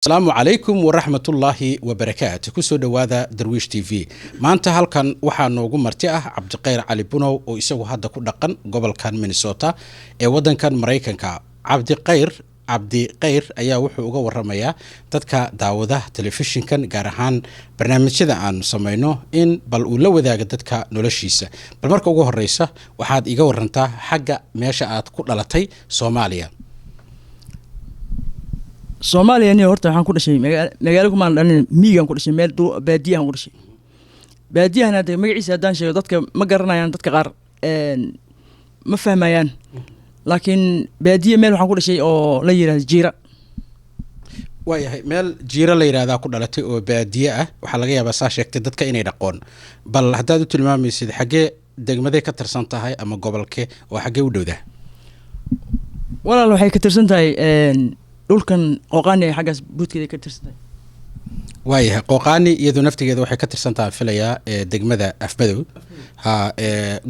السلام عليكم ورحمة الله وبركاته كسو دوادا درويش تي في maanta halkan waxaa noogu marti ah Cabdiqayr Cali Bunow oo isagu hadda ku dhaqan gobolkan Minnesota ee wadankan Mareykanka Cabdiqayr ayaa wuxuu uga waramayaa dadka daawada telefishinkan gaar ahaan barnaamijyada aan sameeyno in bal uu la wadaago dadka noloshiisa bal marka ugu horeysa waxaad iga warantaa xagga meesha aad ku dhalatay Soomaaliya Soomaaliya ni horta waxaan ku dhashay magaalo kuma dhalin miigan ku dhashay meel baadiyahan ku dhashay baadiyahan hadda magaciisa hadaan sheego dadka ma garanayaan dadka qaar ma fahmayaan laakiin baadiye meel waxaan ku dhashay oo la yiraahdo Jiira waayahay meel Jiira la yiraahdo ku dhalatay oo baadiye ah waxa laga yaabaa saa sheegtay dadka inay dhaqoon bal hadaad u tilmaamaysid xagee degmada ka tirsan tahay ama gobolkee oo xagee u dhowdaa walaal waxay ka tirsan tahay dhulkan qoqaani ay xagaas buudkeeda ka tirsantahay waayahay qoqaani iyadoo naftigeeda waxay ka tirsantahay filayaa degmada Afmadow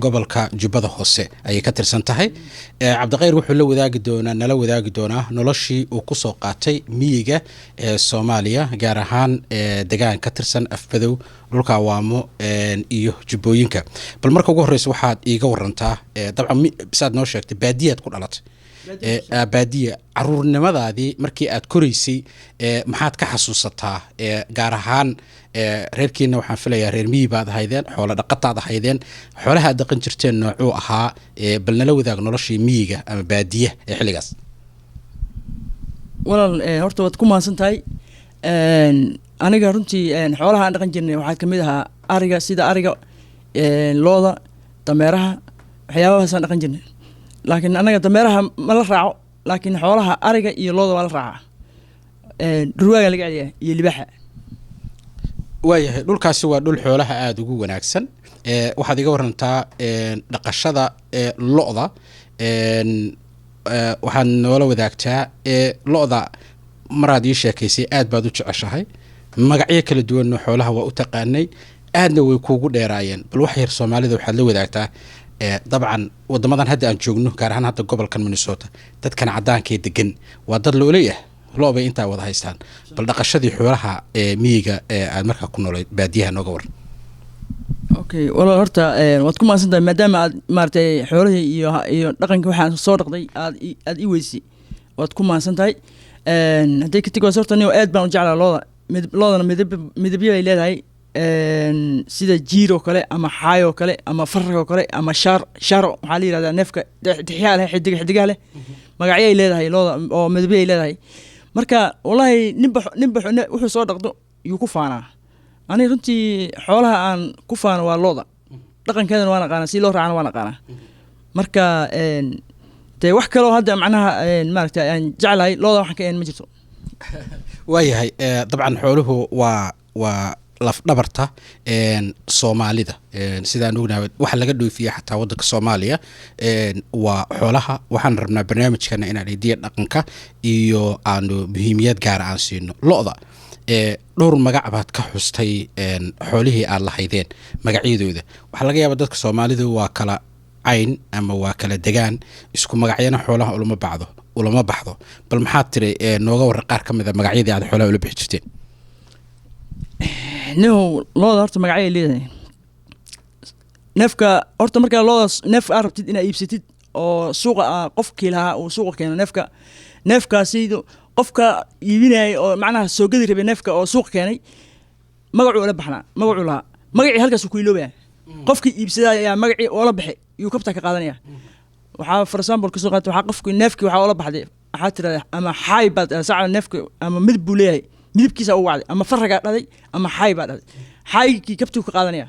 gobolka Jubbada Hoose ayay ka tirsan tahay Cabdiqayr wuxuu nala wadaagi doonaa noloshii uu ku soo qaatay miyiga ee Soomaaliya gaar ahaan deegaan ka tirsan Afmadow dhulka Waamo iyo Jubbooyinka bal marka ugu horeysa waxaad iiga warantaa dabcan bisaad noo sheegtay baadiyaad ku dhalatay baadiya caruurnimadaadii markii aad koreysay maxaad ka xasuusataa gaar ahaan reerkiina waxaan filayaa reer miyi baad ahaydeen xoolo dhaqataad ahaydeen xoolaha aad dhaqan jirteen noocuu ahaa bal nala wadaag noloshii miyiga ama baadiya ee xilligaas walaal horta waad ku mahadsan tahay aniga runtii xoolaha aan dhaqan jirnay waxaa kamid ahaa ariga sida ariga looda dameeraha waxyaabahaas aan dhaqan jirnay laakiin anaga dameeraha ma la raaco laakiin xoolaha ariga iyo looda waa la raacaa durwaaga laga celiyaa iyo libaxa waayahay dhulkaasi waa dhul xoolaha aad ugu wanaagsan waxaad iga warantaa dhaqashada lo'da waxaad noola wadaagtaa lo'da maraad ii sheekaysay aad baad u jeceshahay magacyo kala duwan xoolaha waa u taqaanay aadna way kuugu dheeraayeen bal wax yar Soomaalida waxaad la wadaagtaa dabcan wadamadan hadda aan joogno gaar ahaan hadda gobolkan Minnesota dadkan cadaanka ee degan waa dad looleeyahay loobay inta wada haystaan bal dhaqashadii xoolaha miyiga aad markaa ku noolay baadiyaha nooga war okay wala horta waad ku maasantahay maadaama aad maartay xoolaha iyo dhaqanka waxaan soo dhaqday aad i weysay waad ku maasantahay haday ka tigo horta niyo aad baan u jeclaa loodana midabyo ay leedahay sida jiiro kale ama xaayo kale ama farqo kale ama sharo waxa la yiraahdaa neefka dhixyaal xidiga leh magacyo ay leedahay looda oo midabyo ay leedahay marka wallahi ninba wuxuu soo dhaqdo yu ku faanaa ani runtii xoolaha aan ku faano waa looda dhaqankeedana waan aqaan si loo raacana waan aqaan marka tay wax kale oo hadda macnaha maaragtay aan jeclahay looda waxaan ka ma jirto waayahay dabcan xooluhu waa laf dhabarta Soomaalida sidaan ognahay waxa laga dhoofiyaa xataa wadanka Soomaaliya waa xoolaha waxaan rabnaa barnaamijkana inaan idin dhaqanka iyo aanu muhiimiyad gaar ah siino lo'da dhowr magac baad ka xustay xoolihii aad lahaydeen magacyadooda waxa laga yaabaa dadka Soomaalida waa kala cayn ama waa kala degaan isku magacyana xoolaha ulama baxdo bal maxaad tiri nooga war qaar kamid ah magacyadii aad xoolaha ula bixi jirteen looda horta magacyo ay leedahay neefka horta markaa loodaas neef aad rabtid inaad iibsatid oo suuqa qofkii lahaa uu suuqa keeno neefkaasi qofka iibinayay oo macnaha soo gadi rabay neefka oo suuq keenay magacuu la baxnaa magacuu lahaa magacii halkaas ku iloobaya qofkii iibsaday ayaa magacii oo la baxay iyuu kabta ka qaadanaya waxaa for example kasoo qaatay waxaa qofkii neefkii waxaa oo la baxday waxaa tiraahdaa ama xaay baad saaca neefka ama midab buu leeyahay midabkiisa uu wacday ama faraga dhaday ama xaay baad dhaday xaayki kabtuu ka qaadanaya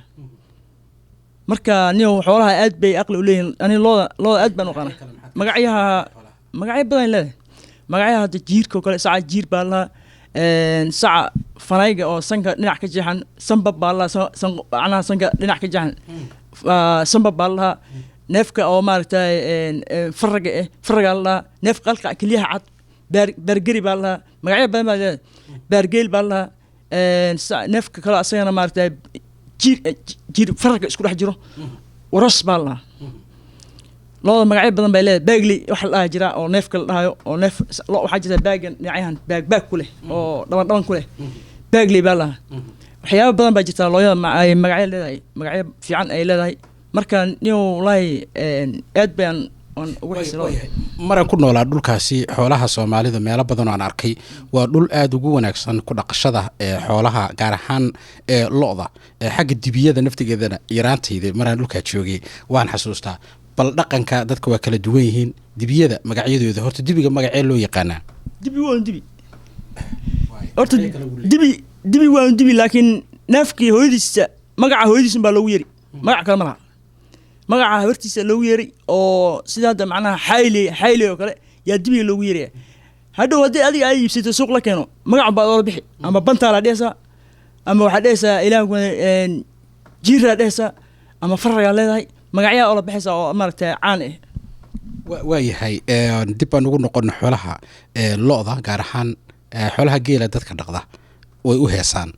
marka niyo xoolaha aad bay aqli u leeyihiin ani looda aad baan u qana magacyo badan leedahay magacyaha hadda jiirka kale saca jiir baa la saca fanayga oo sanka dhinac ka jeexan sambab baa la macnaha sanka dhinac ka jeexan sambab baa la neefka oo maaragtay faraga la neef qalqa kaliyaha cad bargari baa la magacyo badan baa leedahay bargeel baa la neefka kale asagana maaragtay jiir faraga isku dhex jiro waras baa la looda magacyo badan bay leedahay baagli waxa la jira oo neefka la dhahayo oo neef waxa jira baagan dhinacahan baag ku leh oo dhaban ku leh baagli baa la waxyaabo badan baa jirta looyada magacyo leedahay magacyo fiican ay leedahay marka niyo wallahi aad baan ugu xisilo maran ku noolaa dhulkaasi xoolaha Soomaalidu meelo badan oo aan arkay waa dhul aad ugu wanaagsan ku dhaqashada xoolaha gaar ahaan lo'da xagga dibiyada naftigeedana yaraantayda maraan dhulka joogay waan xasuustaa bal dhaqanka dadka waa kala duwan yihiin dibiyada magacyadooda horta dibiga magacee loo yaqaanaa dibi waa dibi horta dibi waa dibi laakiin neefkii hooyadiisa magaca hooyadiisa baa loogu yeeri magac kale ma laha magaca habartiisa loogu yeeri oo sidaa macnaha xayli oo kale yaa dibiga loogu yeeraya hadhow haddii adiga ay iibsato suuq la keeno magac baad oola bixi ama bantaa la dhehaysaa ama waxaad dhehaysaa ilaahku jiiraa dhehaysaa ama faragaa leedahay magacyaa oola bixaysaa oo maaragtay caan ah waayahay dib baan ugu noqon xoolaha lo'da gaar ahaan xoolaha geela dadka dhaqda way u heesaan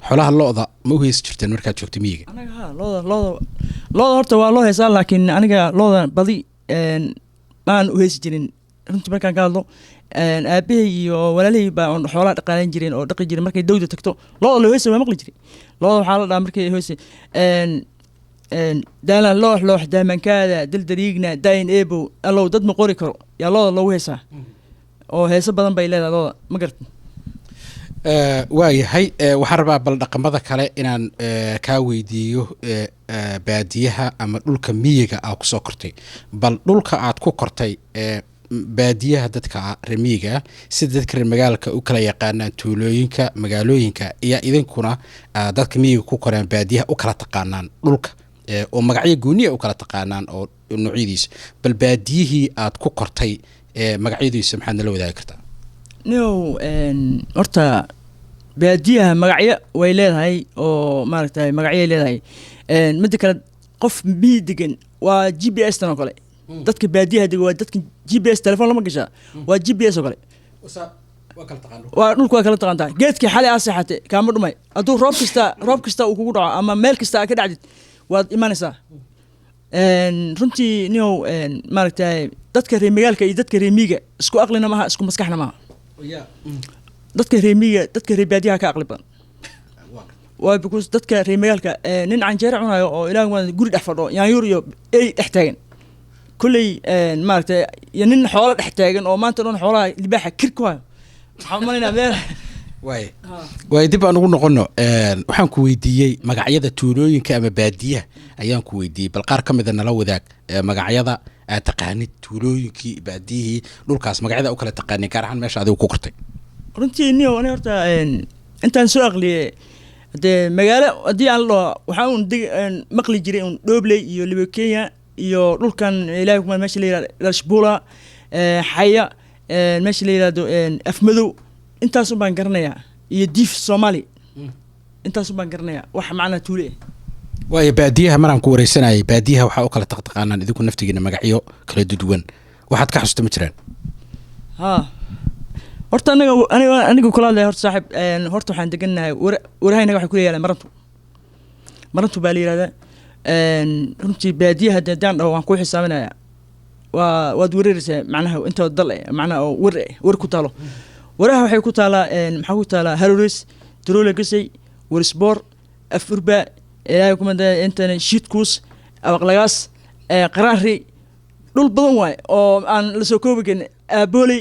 xoolaha lo'da ma u heesi jirteen markaad joogto miyiga anaga ha looda horta waa loo heesaa laakiin aniga looda badi maan u heesi jirin runtii markaan ka hadlo aabahay iyo walaalihii baa xoolaha dhaqaalayn jireen oo dhaqi jireen markay dawda tagto looda loo heesa waa maqli jiray looda waxaa la dhahaa markay hoose daalan loox daamankaada daldariigna daayin eebow allow dad ma qori karo yaa looda loogu heesaa oo heeso badan bay leedahay looda ma garata waayahay waxaan rabaa bal dhaqamada kale inaan kaa weydiiyo baadiyaha ama dhulka miyiga aad ku soo kortay bal dhulka aad ku kortay baadiyaha dadka reer miyiga sida dadka reer magaalka u kala yaqaanaan tuulooyinka magaalooyinka iyo idinkuna dadka miyiga ku koraan baadiyaha u kala taqaanaan dhulka oo magacyo gooniya u kala taqaanaan oo noocyadiisa bal baadiyihii aad ku kortay magacyadiisa maxaad nala wadaagi kartaa no horta baadiyaha magacyo way leedahay oo maaragtay magacyay leedahay midda kale qof miyi degan waa GPS tan oo kale dadka baadiyaha degan waa dadka GPS telefoon lama gashaa waa GPS oo kale waa dhulku waa kala taqaantaa geedkii xalay aad seexatay kaama dhumay hadduu roob kasta uu kugu dhaco ama meel kasta aad ka dhacdid waad imanaysaa runtii niow maaragtay dadka reer magaalka iyo dadka reer miyiga isku aqlina maaha isku maskaxna maaha dadka reer miyiga dadka reer baadiyaha ka aqli badan waa because dadka reer magaalka nin canjeero cunayo oo ilaahay guri dhex fadho yaanyuur iyo ey dhex taagan kulley maaragtay iyo nin xoolo dhex taagan oo maanta dhan xoolaha libaaxa kir ku hayo waxaan umalaynaa meel waay dib aan ugu noqono waxaan ku weydiiyey magacyada tuulooyinka ama baadiyaha ayaan ku weydiiyey bal qaar ka mida nala wadaag magacyada aad taqaanid tuulooyinkii baadiyihii dhulkaas magacyada u kala taqaanid gaar ahaan meesha adigu ku kortay runtii niyo ani horta intaan soo aqliyey dee magaalo haddii aan la dhaho waxaa un maqli jiray un dhoobley iyo libo kenya iyo dhulkan ilaahay kuma meesha la yihahdo rashbula xaya meesha la yihahdo afmadow intaasun baan garanayaa iyo diif soomaali intaasun baan garanayaa wax macnaa tuule waayo baadiyaha maraan ku wareysanayay baadiyaha waxaa u kala taqtaqaanaan idinku naftigiina magacyo kala duwan waxaad ka xusuusta ma jiraan ha horta aniga kula hadlaya horta saaxib horta waxaan deganahay warahaynaga waxay ku leeyahay marantu baa la yihahdaa runtii baadiyaha haddaan dhaho waan ku xisaabinayaa waad wareeraysaa macnaha intoo dal macnaha oo war ku taalo waraha waxay ku taalaa maxaa ku taalaa harores daroole gasay warisboor afurba ilaahay kumada intan shiidkuus abaqlagaas qaraari dhul badan waay oo aan la soo koobi karin aabooley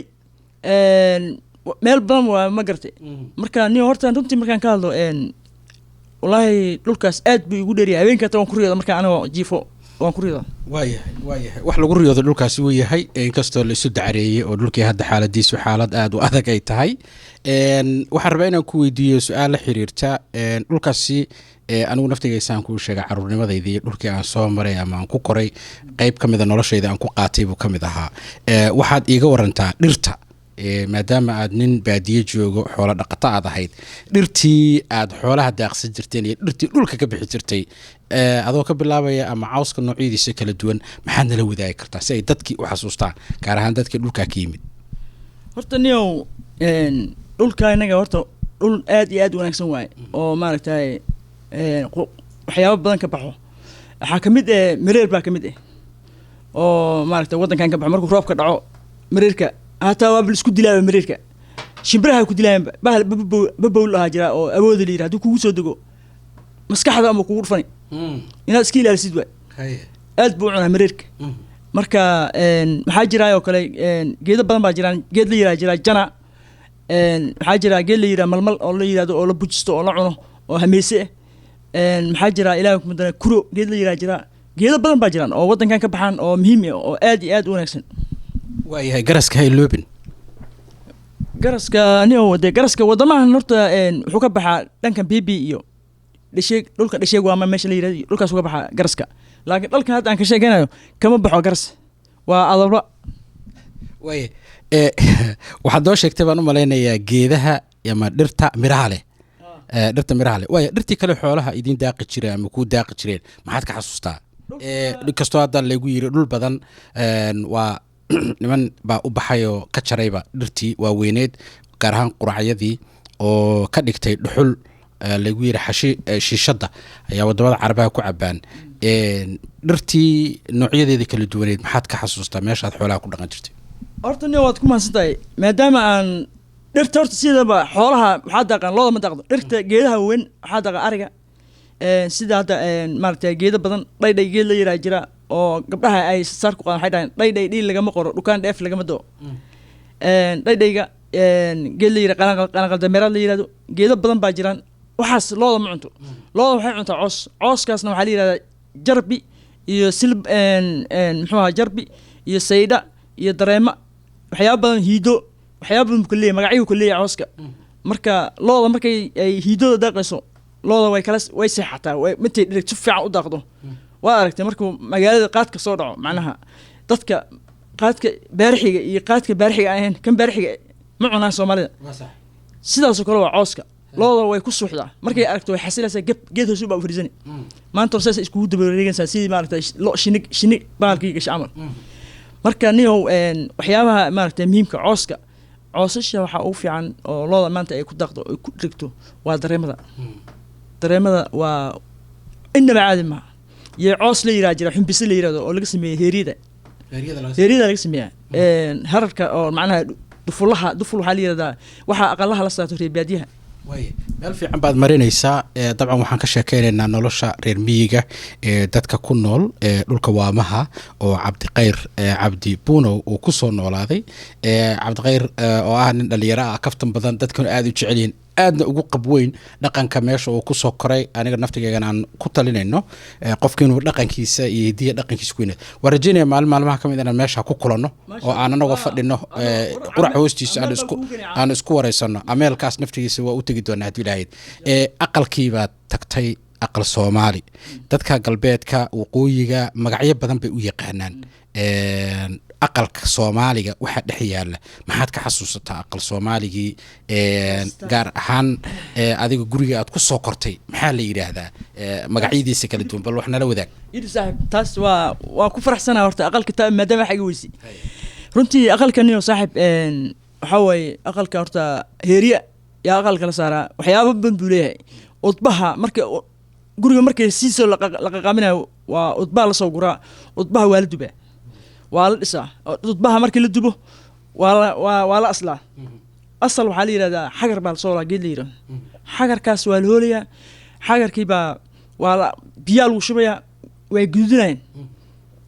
meel badan waa ma gartay marka niyo horta runtii markaan ka hadlo wallaahi dhulkaas aad buu igu dheeryahay habeenka hata waan ku riyooda markaan anigoo jiifo waan ku riyooda waayahay wax lagu riyoodo dhulkaasi wuu yahay inkastoo la isu dacareeyey oo dhulkii hadda xaaladiisu xaalad aad u adag ay tahay waxaan rabaa inaan ku weydiiyo su-aal la xiriirta dhulkaasi anigu naftigaysaan kuu sheegay caruurnimadayda iyo dhulkii aan soo maray ama aan ku koray qayb ka mida noloshayda aan ku qaatay buu ka mid ahaa waxaad iiga warantaa dhirta maadaama aad nin baadiye joogo xoolo dhaqato aad ahayd dhirtii aad xoolaha daaqsan jirteen iyo dhirtii dhulka ka bixi jirtay adoo ka bilaabaya ama cawska noocyadiisa kala duwan maxaad nala wadaagi kartaa si ay dadkii u xasuustaan gaar ahaan dadkii dhulkaa ka yimid horta niyow dhulka inaga horta dhul aad iyo aad wanaagsan waaye oo maaragtay waxyaabo badan ka baxo waxaa ka mid mareer baa ka mid oo maaragtay waddankan ka baxo markuu roobka dhaco mareerka hataa waa isku dilaaba mareerka shimbiraha ku dilayaan bahal babowl ahaa jira oo awood la yiraahdo hadduu kugu soo dego maskaxda ama kugu dhufani inaad iska ilaalisid waay aad buu cunaa mareerka marka maxaa jira oo kale geedo badan baa jiraan geed la yiraahdo jira jana maxaa jira geed la yiraahdo malmal oo la yiraahdo oo la bujisto oo la cuno oo hameese maxaa jira ilaahay kuma dana kuro geed la yiraahdo jira geedo badan baa jiraan oo waddankan ka baxaan oo muhiim ah oo aad iyo aad u wanaagsan waayahay garaska hay loobin garaska niyo wade garaska wadamahan horta wuxuu ka baxaa dhankan bibi iyo dhasheeg dhulka dhasheeg waa meesha la yiraahdo dhulkaas uga baxaa garaska laakiin dhalkan hadda aan ka sheeganayo kama baxo garas waa adabra waaye waxaad noo sheegtay baan u malaynayaa geedaha ama dhirta miraha leh dhirta miraha leh waaye dhirtii kale xoolaha idiin daaqi jireen ama kuu daaqi jireen maxaad ka xasuustaa kastoo hadda lagu yiri dhul badan waa niman baa u baxay oo ka jarayba dhirtii waaweyneed gaar ahaan quracyadii oo ka dhigtay dhuxul lagu yiri shiishadda ayaa wadamada carabaha ku cabaan dhirtii noocyadeeda kala duwaneed maxaad ka xasuustaa meeshaad xoolaha ku dhaqan jirtay horta nin waad ku mahadsantahay maadaama aan dhirta horta sidaba xoolaha waxaa daaqaan looda ma daaqdo dhirta geedaha weyn waxaa daaqa ariga sida hadda maaragtay geedo badan dhaydhay geed la yiraa jira oo gabdhaha ay saar ku qaadan waxay dhahaan dhaydhay dhiil lagama qoro dhukaan dheef lagama doo dhaydhayga geed la yira qalanqal dameeraad la yirahdo geedo badan baa jiraan waxaas looda ma cunto looda waxay cuntaa coos cooskaasna waxaa la yirahdaa jarbi iyo silb muxuu ahaa jarbi iyo saydha iyo dareema waxyaaba badan hiido waxyaaba badan ku leeyahay magacyo ku leeyahay cooska marka looda markay ay hiidooda daaqayso looda way seexataa intay dhirig si fiican u daaqdo waa aragtay markuu magaalada qaadka soo dhaco macnaha dadka qaadka baarixiga iyo qaadka baarixiga ahayn kan baarixiga ma cunaan soomaalida sidaasoo kale waa cooska looda way ku suuxdaa markay aragto way xasilaysaa geed hoos baa u fariisani maanta hore saas iskugu dabareegaysaa sidii maaragtay shini baalkii gashay camal marka niyow waxyaabaha maaragtay muhiimka cooska coosasha waxaa ugu fiican oo looda maanta ay ku daaqdo ay ku dhigto waa dareemada waa inaba caadi maaha iyo coos la yiraa jira xumbise la yirahdo oo laga sameeyey heeryada laga sameeya hararka oo macnaha duful waxaa la yirahdaa waxaa aqalaha la saato reer baadiyaha waaye meel fiican baad marinaysaa dabcan waxaan ka sheekeynaynaa nolosha reer miyiga ee dadka ku nool dhulka waamaha oo cabdiqayr cabdi buunow uu ku soo noolaaday cabdiqayr oo ah nin dhalinyaro ah kaftan badan dadkuna aada u jecel yihiin aadna ugu qabweyn dhaqanka meesha uu kusoo koray aniga naftigeegana aan ku talinayno qofka inuu dhaqankiisa iyo hidiya dhaqankiisa ku weynaado waan rajeynaya maalmaha ka mid inaan meesha ku kulanno oo aan anagoo fadhino qurac hoostiisa aan isku wareysano ameelkaas naftigiisa waa u tegi doonaa haddii lahayd aqalkii baad tagtay aqal soomaali dadka galbeedka waqooyiga magacyo badan bay u yaqaanaan aqalka soomaaliga waxaa dhex yaala maxaad ka xasuusataa aqal soomaaligii gaar ahaan adiga guriga aad ku soo kortay maxaa la yidhaahdaa magacyadiisa kala duwan bal wax nala wadaag yidhi saaxiib taas waa ku faraxsanaa horta aqalka maadaama wax iga weysay runtii aqalkaniyo saaxiib waxaa waaye aqalka horta heeriya yaa aqalka la saaraa waxyaaba badan buu leeyahay udbaha marka guriga markay siisoo la qaqaaminayo waa udbaha lasoo guraa udbaha waa la dubaa waa la dhisaa udbaha markii la dubo waa la aslaa asal waxaa la yidhahdaa xagar baa lasoo geed la yidhahdo xagarkaas waa la hoolayaa xagarkii baa biyaa lagu shubayaa way gududinayaan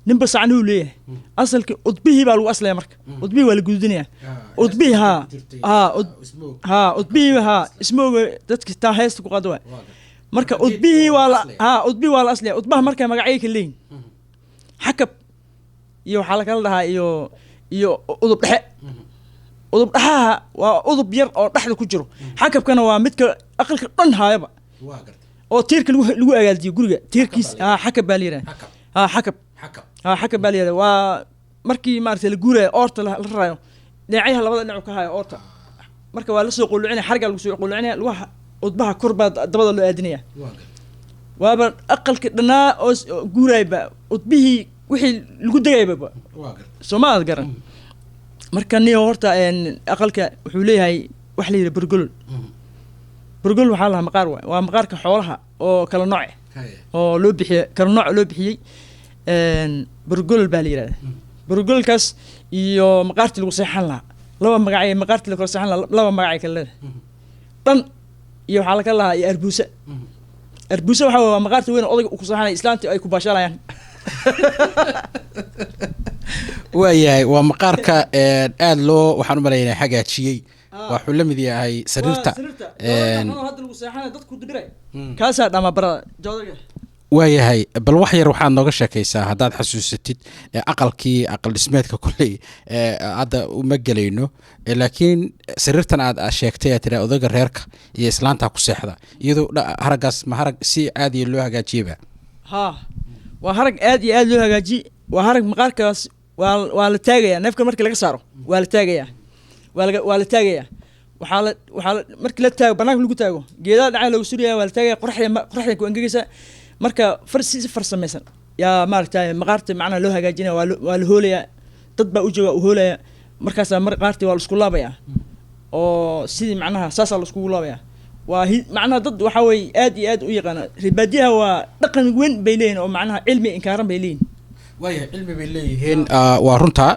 ninba sacni uu leeyahay asalkii udbihii baa lagu aslaya marka udbihii waa la gududinayaa udbihii udbihii ismooga dadka taa heesta ku qaado waay marka udbihii waa la aslaya udbaha marka magacyo ka leeyihin xakab iyo waxaa lakala dhahaa iyo udub dhexe udub dhexaha waa udub yar oo dhexda ku jiro xakabkana waa midka aqalka dhan haayaba oo tiirka lagu agaaldiyo guriga tiirkiis xakab baa la yidhaha xakab baa la yidhaha waa markii maaragtay la guuraayo oorta la rarayo dhinacyaha labada dhinac ka haayo oorta marka waa lasoo qulucinaya xargaa lagu soo qulucinaya lugaha udbaha kor baa dabada loo aadinaya waaba aqalka dhanaa oo guuraayba udbihii wixii lagu degayba sooma aad garan marka niyo horta aqalka wuxuu leeyahay wax la yidhaha burgol waxaa lahaa maqaar waay waa maqaarka xoolaha oo kala nooce oo loo bixiyey kala nooc loo bixiyey برجول باليرة برجول كاس يو مقارت الوصيح حلا لو مقعي مقارت الوصيح حلا لو مقعي كله طن يو حالك الله يا أربوسة أربوسة وحوا مقارت وين أضيق وصيح حلا إسلامتي أي كوباشا يعني waayahay waa maqaarka aad loo waxaan u malaynaa xagaajiyey waxuu la mid yahay sariirta kaasaa dhama barada joodaga waayahay bal wax yar waxaad nooga sheekaysaa haddaad xasuusatid aqalkii aqal dhismeedka kolley hadda uma gelayno laakiin sariirtan aad sheegtay aad tiraa odayga reerka iyo islaanta ku seexda iyadoo haraggaas ma harag si caadiya loo hagaajiyeba haa waa harag aad iyo aad loo hagaajiye waa harag maqaarkaas waa la taagayaa neefka markii laga saaro waa la taagayaa waa la taagayaa waxaa markii la taago banaanka lagu taago geedaha dhacay lagu suriyaa waa la taagaya qoraxda ku angegaysa marka si farsamaysan yaa maaragtay maqaarta macnaha loo hagaajinaya waa la hoolayaa dad baa u jooga u hoolaya markaasaa maqaartii waa la isku laabayaa oo sidii macnaha saasaa la iskugu laabayaa waa macnaha dad waxaa weeye aad iyo aad u yaqaana ribaadiyaha waa dhaqan weyn bay leeyihin oo macnaha cilmi inkaaran bay leeyihin waaya cilmi bay leeyihiin waa runta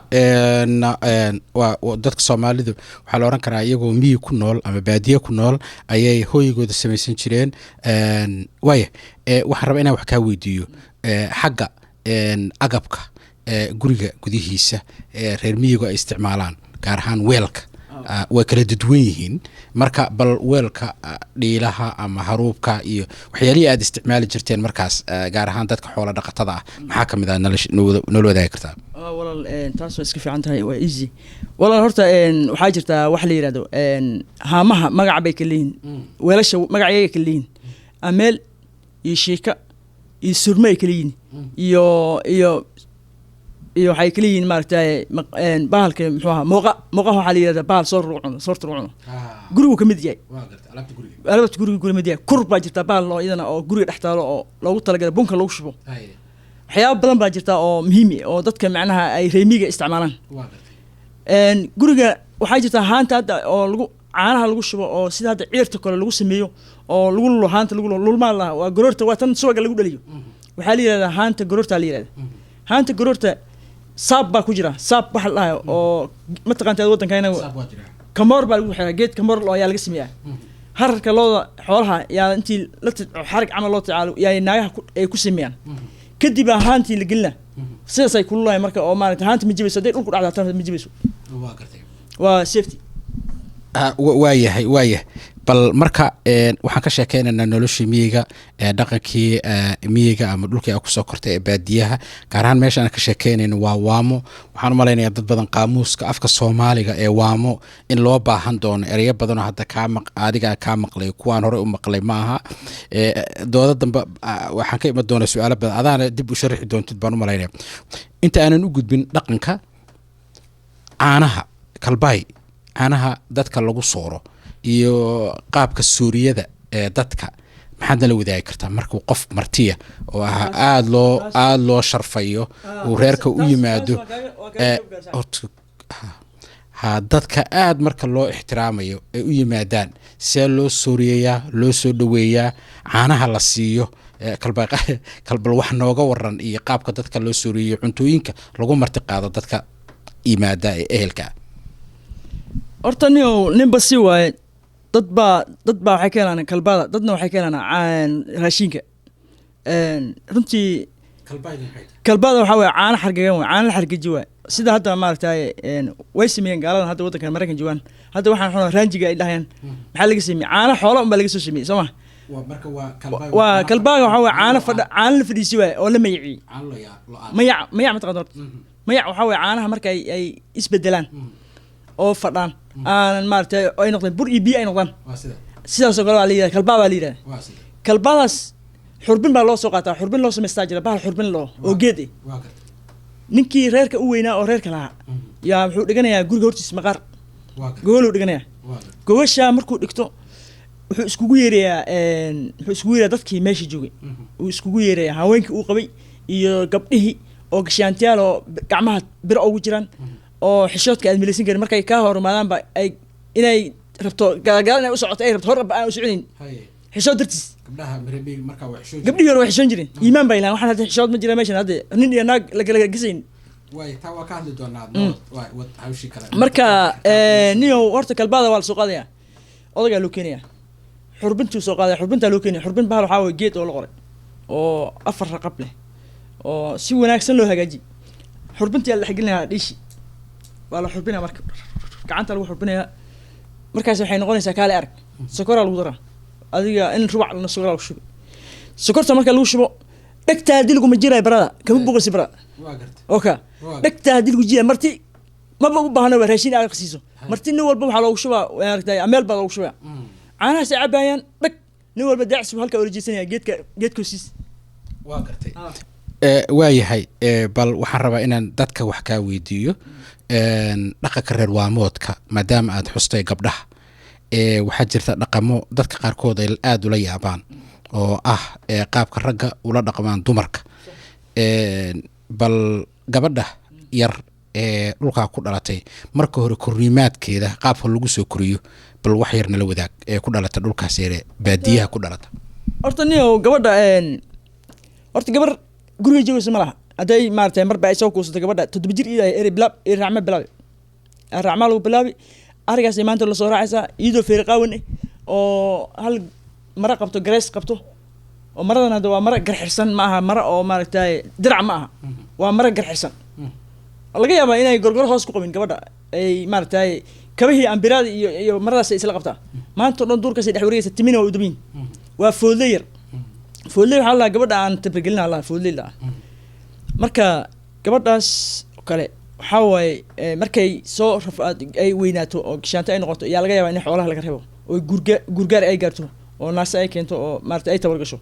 waa dadka Soomaalidu waxaa la oran karaa iyagoo miyi ku nool ama baadiye ku nool ayay hooyigooda samaysan jireen waaya waxaan rabaa inaan wax kaa weydiiyo xagga agabka guriga gudihiisa reer miyigu ay isticmaalaan gaar ahaan weelka way kala duwan yihiin marka bal weelka dhiilaha ama haruubka iyo waxyaalihii aad isticmaali jirteen markaas gaar ahaan dadka xoola dhaqatada ah maxaa ka mid ah nolol wadaagi kartaa walaal taas waa iska fiican tahay waa easy walaal horta waxaa jirtaa wax la yiraahdo haamaha magac bay ka leeyihiin weelasha magacayay ka leeyihiin ameel iyo shiika iyo surma ay ka leeyihiin iyo waxay kala yihiin maaragtay bahalka muxuu ahaa mooqa waxaa la yidhahdaa bahal soorta ruucuno gurigu ka mid yahay alaabta guriga ka mid yahay kur baa jirtaa bahal oo iyadana oo guriga dhex taalo oo loogu talagalay bunka lagu shubo waxyaaba badan baa jirtaa oo muhiimi oo dadka macnaha ay reemiga isticmaalaan guriga waxaa jirtaa haanta hadda oo lagu caanaha lagu shubo oo sida hadda ciirta kale lagu sameeyo oo lagu lulo haanta lagu lulo lulmaa laha waa garoorta waa tan subaga lagu dhaliyo waxaa la yidhahdaa haanta garoorta la yidhahda haanta garoorta saab baa ku jira saab waxa la dhahayo oo mataqaantaa waddankayna kamoor baa lagu xiraa geed kamoor ayaa laga sameeyaa hararka looda xoolaha yaa intii xarig camal loo tacaalo yaa naagaha ay ku sameeyaan kadib ahaantii la gelina sidaas ay kululahay marka oo maaragtay haanta ma jibayso hadday dhulku dhacdaa ma jibayso waa safety waayahay bal marka waxaan ka sheekeynaynaa noloshii miyiga dhaqankii miyiga ama dhulkii ay kusoo kortay ee baadiyaha gaar ahaan meeshaan ka sheekeynayno waa waamo waxaan u malaynayaa dad badan qaamuuska afka Soomaaliga ee waamo in loo baahan doono ereyo badan oo hadda adiga ka maqlay kuwaan hore u maqlay ma aha dooda dambe waxaan ka iman doonaa su'aalo badan adaana dib u sharxi doontid baan u malaynayaa inta aanan u gudbin dhaqanka caanaha kalbaay caanaha dadka lagu sooro iyo qaabka suuriyada ee dadka maxaad la wadaagi kartaa markuu qof martiya oo aad loo sharfayo uu reerka u yimaado dadka aad marka loo ixtiraamayo ay u yimaadaan see loo suuriyayaa loo soo dhaweeyaa caanaha la siiyo kalbal wax nooga waran iyo qaabka dadka loo suuriyo cuntooyinka lagu marti qaado dadka yimaada ee ehelka horta ninba si waaye dad baa waxay ka helaan kalbada dadna waxay ka helaan raashinka runtii kalbada waxaa weeye caano xargagan waay caano la xargaji waay sida hadda maaragtay way sameeyeen gaaladan hadda waddankan Mareykan joogaan hadda waxaan xunaa raanjiga ay dhahayaan maxaa laga sameeyey caano xoolo unbaa laga soo sameeyey soo ma waa kalbaaga waxaa weeye caano la fadhiisi waay oo la mayaciyey mayac mataqaad horta mayac waxaa weeye caanaha marka ay isbedelaan oo fadhaan aan maaragtay ay noqdeen bur iyo biyo ay noqdaan sidaas oo kale waa la yidhahdaa kalbaa baa la yidhahdaa kalbadaas xurbin baa loo soo qaataa xurbin loo samaystaa jira bahal xurbin loo oo geed ninkii reerka u weynaa oo reerka lahaa yaa wuxuu dhiganayaa guriga hortiisa maqaar gogoluu dhiganayaa gogashaa markuu dhigto wuxuu iskugu yeerayaa dadkii meesha joogay uu iskugu yeerayaa haweenkii uu qabay iyo gabdhihii oo gashaantiyaal oo gacmaha bir ugu jiraan oo xishoodka aad milaysan karin markay ka horumaadaanba ay inay rabto gaal inay u socoto ay rabto horba aan u soconin xishood dartiis gabdhaha mareebay markaa wax soo gabdhihii hore way xishoon jireen iimaan bay lahaan waxaan hadda xishood ma jira meeshan hadda nin iyo naag la kala gasayn way taa waa ka hadli doonaa waa hawshii kale marka niyo horta kalbaada waa la soo qaadaya odagaa loo keenaya xurbintuu soo qaadaya xurbintaa loo keenaya xurbin bahal waxaa waye geed oo la qoray oo 4 raqab leh oo si wanaagsan loo hagaaji xurbintii la dhexgelinayaa dhiishi waa la xurbinaya marka gacanta lagu xurbinaya markaas waxay noqonaysaa kaale arag sokoraa lagu daraa adiga in rubac la sokora lagu shubo sokorta marka lagu shubo dhegtaa hadii lagu majiray barada kama boqosi barada waa gartay okay dhegtaa hadii lagu jiray marti ma u baahna waa raashin aad qasiiso marti nin walba waxa loogu shubaa aragtay ameel baa loogu shubaa caanaha si cabayaan dhag nin walba daacis halka orjiisanaya geedka siis waa gartay waa yahay bal waxaan rabaa inaan dadka wax ka weydiiyo dhaqanka reer waamoodka maadaama aad xustay gabdhaha waxaa jirta dhaqamo dadka qaarkood ay aad ula yaabaan oo qaabka ragga ula dhaqmaan dumarka bal gabadha yar dhulkaa ku dhalatay marka hore korriimaadkeeda qaabka lagu soo koriyo bal wax yar nala wadaag ku dhalata dhulkaas yare baadiyaha ku dhalata horta niyo gabadha horta gabar guriga joogaysa ma laha hadday maaragtay marba ay soo kuusato gabadha 7 jir iyo eri bilaab iyo raacma bilaabi raacma lagu bilaabi arigaas ay maanta la soo raacaysaa iyadoo feeriqaawan oo hal mara qabto gareys qabto oo maradan hadda waa mara garxirsan ma aha mara oo maaragtay dirac ma aha waa mara garxirsan laga yaabaa inay gorgor hoos ku qabin gabadha ay maaragtay kabihii ambiraad iyo maradaas ay isla qabtaa maanta dhan duurkaas ay dhex wareegaysa timina waa u dabin waa foodleeyar foodleey waxa la gabadha aan tabrigelina Allah foodleey la marka gabadhaas kale waxa way markay soo rafaad ay weynaato oo gishaanta ay noqoto yaa laga yaabaa in xoolaha laga reebo oo gurgaar ay gaarto oo naas ay keento oo maartay ay tabar gasho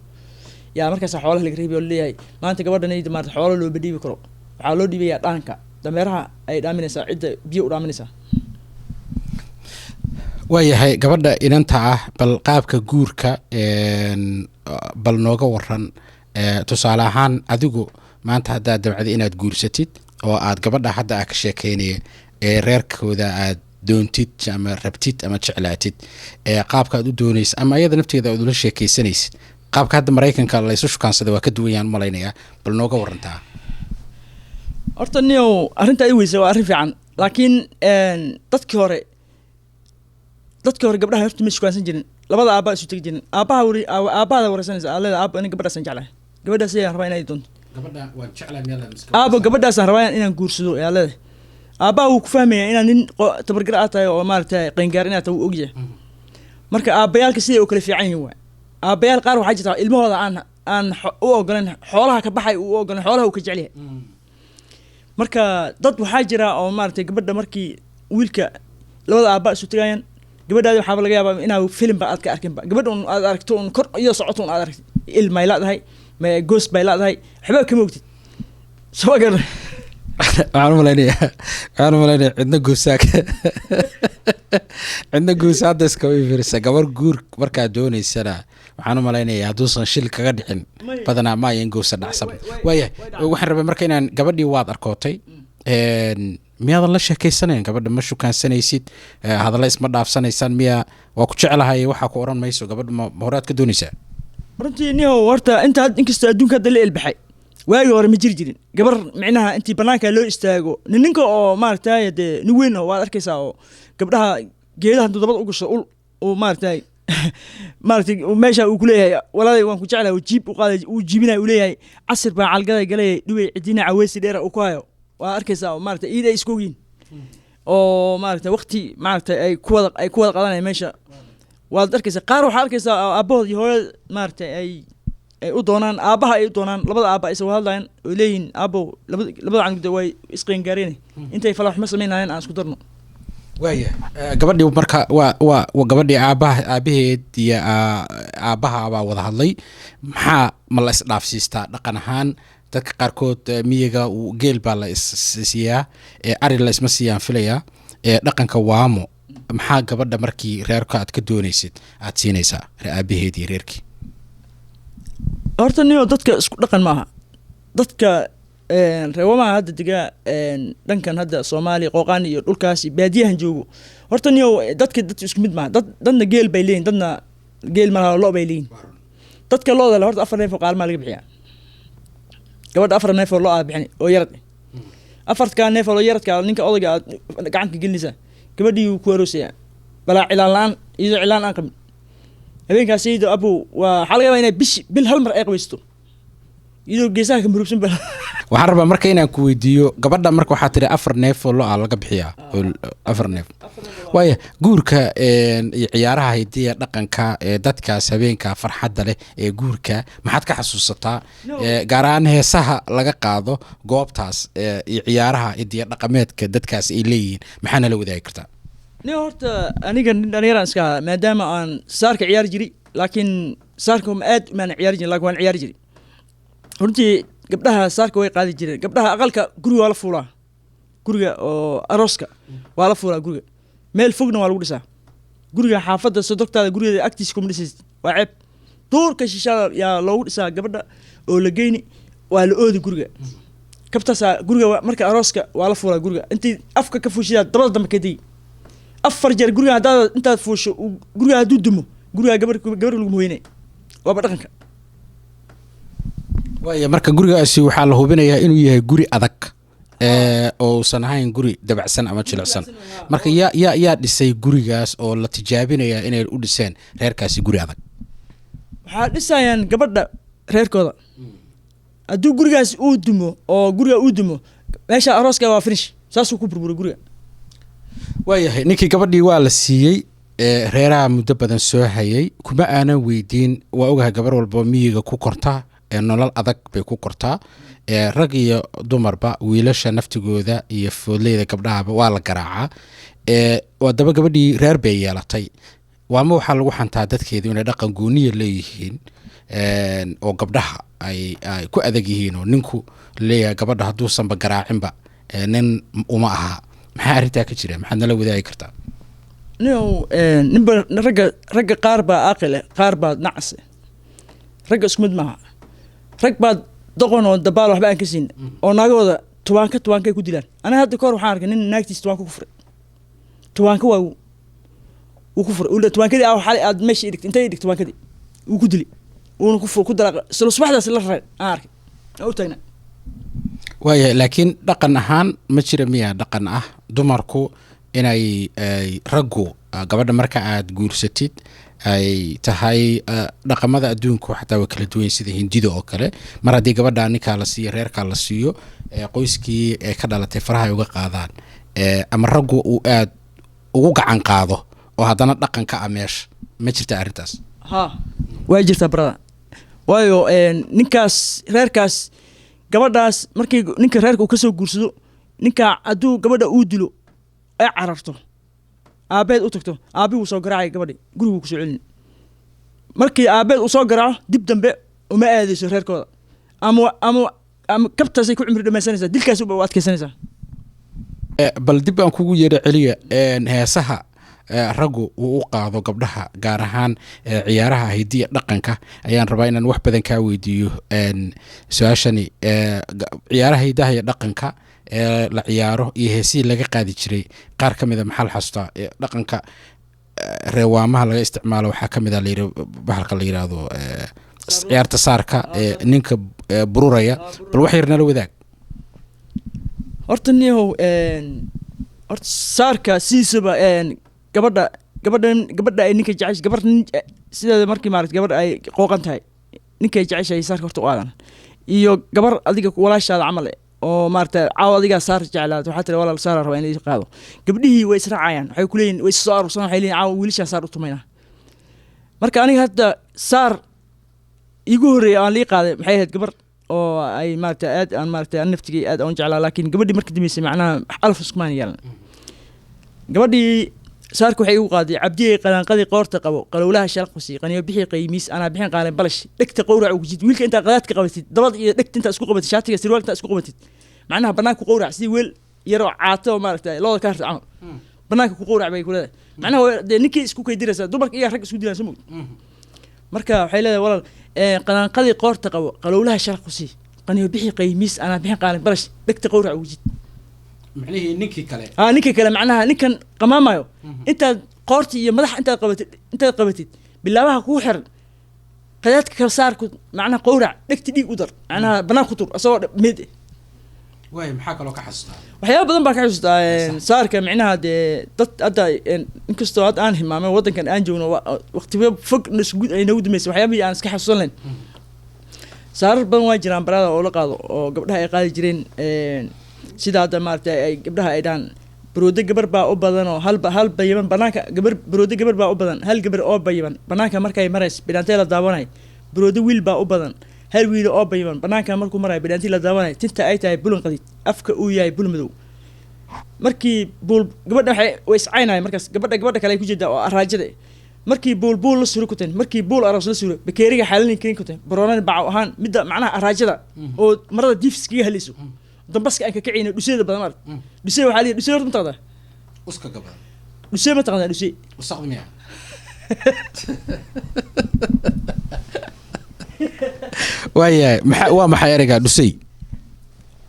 yaa markaas xoolaha laga reebo leeyahay maanta gabadhanayda maartay xoolo loo badhiibi karo waxa loo dhiibayaa dhaanka dameeraha ay dhaaminaysaa cidda biyo u dhaaminaysaa waayahay gabadha inanta bal qaabka guurka bal nooga waran tusaale ahaan adigu maanta haddaad dabcday inaad guursatid oo aad gabadha hadda ka sheekeynaya reerkooda aad doontid ama rabtid ama jeclaatid qaabka aad u doonaysid ama iyada nafteeda aad ula sheekaysanaysid qaabka hadda Mareykanka la isu shukaansaday waa ka duwan yahay malaynayaa bal nooga warantaa horta niyo arrinta ay weysay waa arrin fiican laakiin dadkii hore gabdhaha horta ma shukaansan jirin labada aabba isu tagi jirin aabbaha waraysanaysa aalada aabba in gabadhaas aan jeclahay gabadhaas ayaan rabaa inay doonto gabadha waan jeclahay meel aabba gabadhaas aan rabaa inaan guursado aalada aabbaha wuu ku fahmayaa inaan nin tabargar aad tahay oo maaragtay qayngaar inaad tahay uu ogyahay marka aabbayaalka siday u kala fiican yihiin waa aabbayaal qaar waxaa jirta ilmahooda aan u ogolan xoolaha ka baxay u ogolan xoolaha uu ka jecel yahay marka dad waxaa jira oo maaragtay gabadha markii wiilka labada aabba isu tagayaan gabadhaadi waxaa laga yaabaa inaa film ba aad ka arkin ba gabadha aad aragto kor iyo socoto aad aragtid ilmay laadahay ma ghost bay laadahay waxba kama ogtid soo gar waxaan umaleynaya cidna goosaada iska fiirisa gabar guur markaad doonaysana waxaan umaleynaya hadduusan shil kaga dhicin badanaa ma ayan goosa dhacsan waayahay waxaan rabay marka inaan gabadhii waad arkootay miyaadan la sheekaysanayn gabadha ma shukaansanaysid hadalla isma dhaafsanaysaan miya waa ku jeclahay waxaa ku oran mayso gabadha ma horaad ka doonaysaa runtii niyo horta inta inkastoo adduunka hadda la elbaxay waagi hore ma jiri jirin gabar micnaha intii banaanka loo istaago ninka oo maaragtay dee nin weyn oo waad arkaysaa oo gabdhaha geedaha dabad u gasho uu maaragtay maaragtay meesha uu ku leeyahay walaalay waan ku jeclahay jiib u qaaday uu jiibinay uu leeyahay casir baa calgaday galay dhibay cidina caweysi dheer uu ku hayo waa arkaysaa maaragtay iida isku ogin oo maaragtay waqti maaragtay ay ku wada qadanayaan meesha waad arkaysaa qaar waxaa arkaysaa aabahood iyo hooyada maaragtay ay u doonaan aabaha ay u doonaan labada aabba ay soo hadlayaan oo leeyihiin aabbo labada canugda way isqayngaareen intay falax ma samaynayaan aan isku darno waaya gabadhii marka waa gabadhii aabaheed iyo aabaha baa wada hadlay maxaa ma la isdhaafsiistaa dhaqan ahaan dadka qaarkood miyiga geel baa la isiiyaa ari la isma siiyaan filayaa dhaqanka waamo maxaa gabadha markii reerka aad ka doonaysid aad siinaysaa aabaheed iyo reerkii horta niyo dadka isku dhaqan maaha dadka reewamaha hadda degaa dhankan hadda Soomaaliya qooqaan iyo dhulkaasi baadiyahan joogo horta niyo dadka isku mid maaha dadna geel bay leeyihiin dadna geel malaha loo bay leeyihin dadka looda le horta 4 neef oo qaalmaa laga bixiyaa gabadha 4 neef oo loo aad bixin oo yarad afartka neef oo yaradka ninka odayga aad gacanta gelinaysa gabadhii uu ku aroosaya balaa cilaan laan iyo cilaan aan qabin habeenkaas iyadoo abu waa xalqa inay bil hal mar ay qabaysto iyadoo geesaha ka murugsan bal waxaan rabaa marka inaan ku weydiiyo gabadha marka waxaa tiri 4 neef oo loo laga bixiyaa 4 neef waaya guurka iyo ciyaaraha hidiya dhaqanka ee dadkaas habeenka farxadda leh ee guurka maxaad ka xasuusataa gaar ahaan heesaha laga qaado goobtaas iyo ciyaaraha hidiya dhaqameedka dadkaas ay leeyihiin maxaana la wadaagi kartaa horta aniga dhalinyaraan iska maadaama aan saarka ciyaar jiri laakiin saarka ma aad ma ciyaar jirin laakiin waan ciyaar jiri runtii gabdhaha saarka way qaadi jireen gabdhaha aqalka guriga waa la fuulaa guriga oo arooska waa la fuulaa guriga meel fogna waa lagu dhisaa guriga xaafadda sodogtaada gurigeeda agtiisa kuma dhisaysid waa ceeb duurka shishaada yaa loogu dhisaa gabadha oo la geyni waa la oodi guriga kabtaasaa guriga marka arooska waa la fuulaa guriga intii afka ka fuushidaa dabada dambe ka degi 4 jeer guriga haddaad intaad fuusho guriga hadduu dumo guriga gabar lagu mooyne waaba dhaqanka waaya marka gurigaasi waxaa la hubinayaa inuu yahay guri adag oo uusan ahayn guri dabacsan ama jilicsan marka yaa dhisay gurigaas oo la tijaabinayaa inay u dhiseen reerkaasi guri adag waxaa dhisayaan gabadha reerkooda hadduu gurigaas uu dumo oo guriga uu dumo meesha arooska waa finish saasuu ku burbura guriga waayahay ninkii gabadhii waa la siiyey reeraha muddo badan soo hayay kuma aanan weydiin waa ogahay gabar walba miyiga ku kortaa nolol adag bay ku kortaa rag iyo dumarba wiilasha naftigooda iyo foodleyda gabdhahaba waa la garaacaa wadaba gabadhii reer bay yeelatay waama waxaa lagu xantaa dadkeedu inay dhaqan gooniya leeyihiin oo gabdhaha ay ku adag yihiin oo ninku leeyahay gabadha hadduusanba garaacinba nin uma aha maxaa arrintaa ka jira maxaad nala wadaagi kartaa ninba ragga qaar baa aqile qaar baa nacse ragga isku mid maaha rag baad doqon oo dabaal waxba aan ka siin oo naagooda tubaankay ku dilaan aniga hadda kahor waxaan arkay nin naagtiisa tubaanka ku furay tubaanka waa uu ku furay uu tubaankadii xalay aad meesha dhigtay intay dhigtay tubaankadii uu ku dili uuna ku dalaaq soo subaxdaas la raray aan arkay oo taagna waaya laakiin dhaqan ahaan ma jira miya dhaqan ah dumarku inay raggu gabadha marka aad guursatid ay tahay dhaqamada adduunku xataa waa kala duwan sida hindida oo kale mar haddii gabadha ninkaa la siiyo reerkaa la siiyo qoyskii ay ka dhalatay faraha ay uga qaadaan ama raggu uu aad ugu gacan qaado oo haddana dhaqanka ah meesha ma jirta arrintaas way jirtaa barada waayo ninkaas reerkaas gabadhaas markii ninka reerka uu ka soo guursado ninka hadduu gabadha uu dilo ay cararto aabeed u tagto aabi uu soo garaacay gabadhi gurigu ku soo celin markii aabeed uu soo garaaco dib dambe uma aadayso reerkooda ama kabtaasay ku cimri dhamaysanaysaa dilkaas u adkaysanaysaa bal dib aan kugu yeedho celiya heesaha raggu uu u qaado gabdhaha gaar ahaan ciyaaraha hidiya dhaqanka ayaan rabaa inaan wax badan kaa weydiiyo su-aashani ciyaaraha hidaha iyo dhaqanka la ciyaaro iyo heesihii laga qaadi jiray qaar ka mida maxaa la xasuustaa dhaqanka reewaamaha laga isticmaalo waxaa ka mid a layiri bahalka la yiraahdo ciyaarta saarka ninka bururaya bal wax yar nala wadaag horta niyow horta saarka siisaba gabadha ay ninka jeceshay gabar sideeda markii maaragtay gabadha ay qooqan tahay ninkay jeceshay saarka horta u aadan iyo gabar adiga walaashaada camal oo maaragtay caaw adigaa saar jeclaad waxaa tiri walaal saar raba in la qaado gabdhihii way israacayaan waxay ku leeyihiin way soo arursan waxay leeyihiin caaw wiilashaa saar u tumayna marka aniga hadda saar igu horreeyay aan lii qaaday maxay ahayd gabar oo ay maaragtay aad aan maaragtay aan naftigii aad aan jeclaa laakiin gabadhii markii dambeysay macnaha alf iskumaan yeelan gabadhii saarka waxay igu qaaday cabdiyey qalaanqadii qoorta qabo qalowlaha shalqasi qaniyo bixii qaymiis anaa bixin qaaleen balash dhegta qowrac ugu jid wiilka intaa qadaadka qabatid dabad iyo dhegta intaa isku qabatid shaatiga sirwaalka intaa isku qabatid macnaha banaanka qowrac sidii weel yaroo caato maaragtay looda ka harta camal banaanka ku qowrac bay ku leedahay macnaha dee ninkii isku kaydiraysaa dumarka iyo rag isku dilaan soo moogid marka waxay leedahay walaal qalaanqadii qoorta qabo qalowlaha shalqasi qaniyo bixii qaymiis anaa bixin qaaleen balash dhegta qowrac ugu jid معنيه نيكي كله نيكي كله معناها نيكن قمامايو انت قورتي يا مدح انت قبتت bilaabaha kuu xiran qadaadka kala saar ku macnaha qowrac dhegti dhiig u dar macnaha banaan ku tur asagoo mid waay maxaa kaloo ka xasuustaa waxyaaba badan baa ka xasuustaa saarka micnaha dee dad hadda inkastoo hadda aan hilmaamay waddankan aan joogno waqtiyo fog ay nagu dumaysay waxyaabihii aan iska xasuusan lahayn saarar badan waa jiraan barada oo la qaado oo gabdhaha ay qaadi jireen sida hadda maaragtay ay gabdhaha ay dhahan baroode gabar baa u badan oo hal bayiban banaanka gabar baroode gabar baa u badan hal gabar oo bayiban banaanka markay marays bidhaantee la daawanay baroode wiil baa u badan hal wiil oo bayiban banaanka markuu marayo bidhaantii la daawanay tinta ay tahay bulan qadid afka uu yahay bul madow markii buul gabadha way iscaynaya markaas gabadha kale ay ku jeedaa oo araajada markii buul la suro ku tan markii buul aroos la suro bakeeriga xalalin karin ku tan baroonan bac ahaan midda macnaha araajada oo marada diifskiga haliso dambaska aan ka kicina dhuseeda badan mar dhusee waxa leeyahay dhusee horta mataqada uska gabadha dhusee mataqada dhusee wasaqda miya waayahay waa maxay ereyga dhusey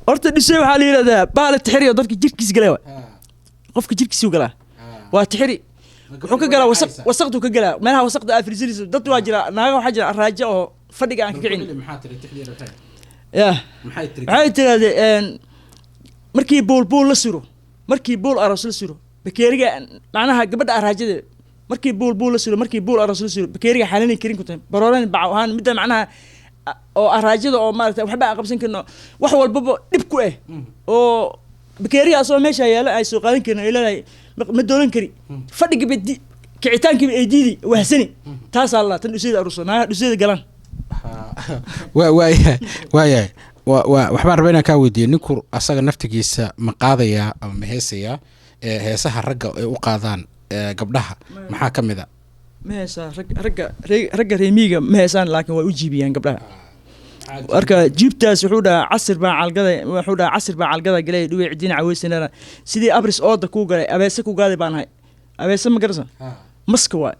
horta dhusee waxaa la yidhahdaa baala tixiri oo dadka jirkiis galaa qofka jirkiisu galaa waa tixiri wuxuu ka galaa wasaqdu ka galaa meelaha wasaqda afrisilis dad waa jira naaga waxaa jira araajo oo fadhiga aan ka kicin ya maxay tirahdeen markii buul la suro markii buul aroos la suro bakeeriga macnaha gabadha araajada markii buul la suro markii buul aroos la suro bakeeriga xalalin karin ku tan barooran bac ahaan midda macnaha oo araajada oo maaragtay waxba aan qabsan karno wax walbaba dhib ku oo bakeeriga asoo meesha yaala ay soo qaadan karin ay leedahay ma doolan kari fadhiga bidi kicitaankiiba ay diidi wahsani taas alla tan dhuseeda arusanaa dhuseeda galaan waayahay waxbaan rabaa inaan kaa weydiiyo ninku asaga naftigiisa ma qaadayaa ama ma heesayaa heesaha ragga ay u qaadaan gabdhaha maxaa ka mid a ma heesaa ragga reemiga ma heesaan laakiin way u jiibiyaan gabdhaha marka jiibtaas wuxuu dhahaa casir baa calgada galay dhuwe cidiina caweysanana sidii abris ooda kuu galay abeese ku gaaday baan ahay abeese ma garasa maska waa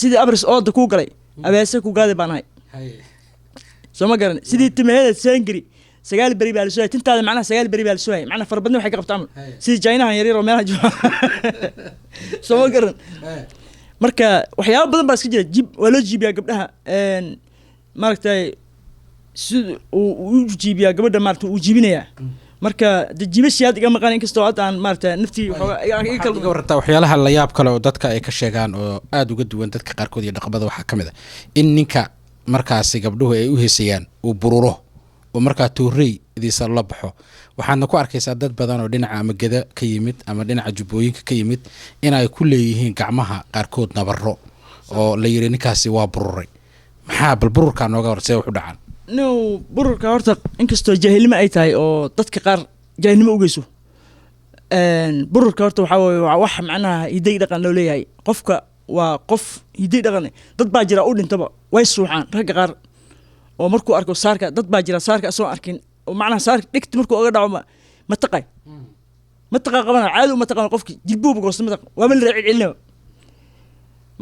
sidii abris ooda kuu galay abeese ku gaaday baan ahay soo ma garan sidii timaheeda saangari 9 beri baa la soo tintaada macnaha 9 beri baa la soo macnaha farbadna waxay ka qabtaa amal sidii jaynahan yaryar oo meelaha jooga soo ma garan marka waxyaabo badan baa iska jira jib waa loo jiibiyaa gabdhaha maaragtay sida uu jiibiyaa gabadha maaragtay uu jiibinayaa marka jiibashii aad iga maqan inkastoo aad aan maaragtay naftii iga warta waxyaalaha la yaab kale oo dadka ay ka sheegaan oo aad uga duwan dadka qaarkood iyo dhaqamada waxaa ka mid ah in ninka markaasi gabdhuhu ay u heesayaan uu bururo oo markaa tuurey idiisa la baxo waxaadna ku arkaysaa dad badan oo dhinaca ama geda ka yimid ama dhinaca jubbooyinka ka yimid inay ku leeyihiin gacmaha qaarkood nabaro oo la yiri ninkaasi waa bururay maxaa bal bururka nooga warsay wax u dhacaan no bururka horta inkastoo jaahilnimo ay tahay oo dadka qaar jaahilnimo u geyso bururka horta waxaa weeye waa wax macnaha hiday dhaqan loo leeyahay qofka waa qof hiday dhaqan dad baa jira u dhintaba way suuxaan ragga qaar oo markuu arko saarka dad baa jira saarka asoo arkin oo macnaha saarka dhigta markuu uga dhaco ma taqay qabana caadi uma taqaan qofki jilbuuba goosta ma taqan waa ma la celcelinaa